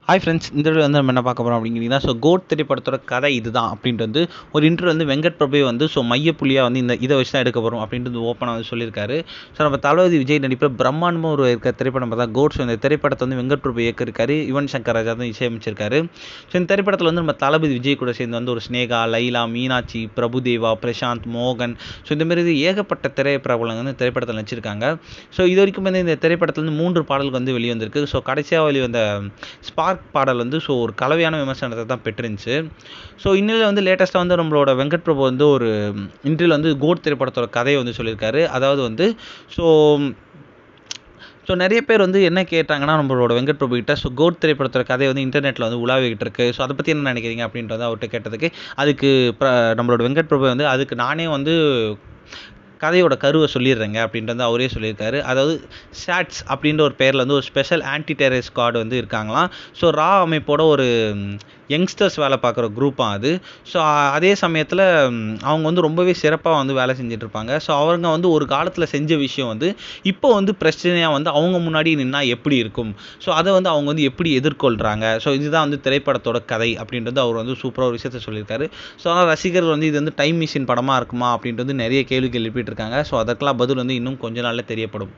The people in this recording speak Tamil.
ஹாய் ஃப்ரெண்ட்ஸ், இந்த வீடியோ வந்து நம்ம என்ன பார்க்க போகிறோம் அப்படிங்கிறீங்கன்னா, கோட் திரைப்படத்தோட கதை இதுதான் அப்படின்ட்டு வந்து ஒரு இன்டர்வியூ வந்து வெங்கட் பிரபு வந்து மையப்புள்ளியாக வந்து இதை வச்சு தான் எடுக்க போகிறோம் அப்படின்ட்டு ஓப்பனாக வந்து சொல்லியிருக்காரு. நம்ம தளபதி விஜய் நடிப்பில் பிரம்மாண்டமாக ஒரு இருக்க திரைப்படம் பார்த்தா கோட்ஸ். இந்த திரைப்படத்தை வந்து வெங்கட் பிரபு இயக்கிருக்காரு, யுவன் சங்கர் ராஜா தான் இசையமைச்சிருக்காரு. இந்த திரைப்படத்தில் வந்து நம்ம தளபதி விஜய் கூட சேர்ந்து வந்து ஒரு ஸ்னேகா, லைலா, மீனாட்சி, பிரபுதேவா, பிரசாந்த், மோகன், இதுமாரி ஏகப்பட்ட திரைப்பிரபலங்கள் வந்து திரைப்படத்தில் நடிச்சிருக்காங்க. இது வரைக்கும் வந்து இந்த திரைப்படத்தில் வந்து 3 பாடல்கள் வந்து வெளிவந்திருக்கு. கடைசியாக வெளிவந்த ஸ்பார்க் பாடல் வந்து ஒரு கலவையான விமர்சனத்தை தான் பெற்றிருந்துச்சு. இன்னில வந்து லேட்டஸ்ட்டாக வந்து நம்மளோட வெங்கட் பிரபு வந்து ஒரு இன்டர்வியூவில் வந்து கோட் திரைப்படத்தோட கதையை வந்து சொல்லியிருக்காரு. அதாவது வந்து நிறைய பேர் வந்து என்ன கேட்டாங்கன்னா, நம்மளோட வெங்கட் பிரபு கிட்ட கோட் திரைப்படத்தோட கதை வந்து இன்டர்நெட்டில் வந்து உலாவிக்கிட்டு இருக்கு. அதை பற்றி என்ன நினைக்கிறீங்க அப்படின்றத அவர்கிட்ட கேட்டதுக்கு, அதுக்கு நம்மளோட வெங்கட் பிரபு வந்து அதுக்கு நானே வந்து கதையோட கருவை சொல்லிடுறேங்க அப்படின்ட்டு வந்து அவரே சொல்லியிருக்காரு. அதாவது சாட்ஸ் அப்படின்ற ஒரு பேரில் வந்து ஒரு ஸ்பெஷல் ஆன்டி டெரர் ஸ்குவாட் வந்து இருக்காங்களாம். ரா அமைப்போட ஒரு யங்ஸ்டர்ஸ் வேலை பார்க்குற குரூப்பாக அது. அதே சமயத்தில் அவங்க வந்து ரொம்பவே சிறப்பாக வந்து வேலை செஞ்சிட்ருப்பாங்க. அவங்க வந்து ஒரு காலத்தில் செஞ்ச விஷயம் வந்து இப்போ வந்து பிரச்சனையாக வந்து அவங்க முன்னாடி நின்னா எப்படி இருக்கும், அதை வந்து அவங்க வந்து எப்படி எதிர்கொள்கிறாங்க, இதுதான் வந்து திரைப்படத்தோட கதை அப்படின்றது அவர் வந்து சூப்பராக ஒரு விஷயத்த சொல்லியிருக்காரு. ஆனால் ரசிகர்கள் வந்து இது வந்து டைம் மிஷின் படமாக இருக்குமா அப்படின்றது நிறைய கேள்விகள் எழுப்பிட்டு இருக்காங்க. அதற்கெல்லாம் பதில் வந்து இன்னும் கொஞ்ச நாளில் தெரியப்படும்.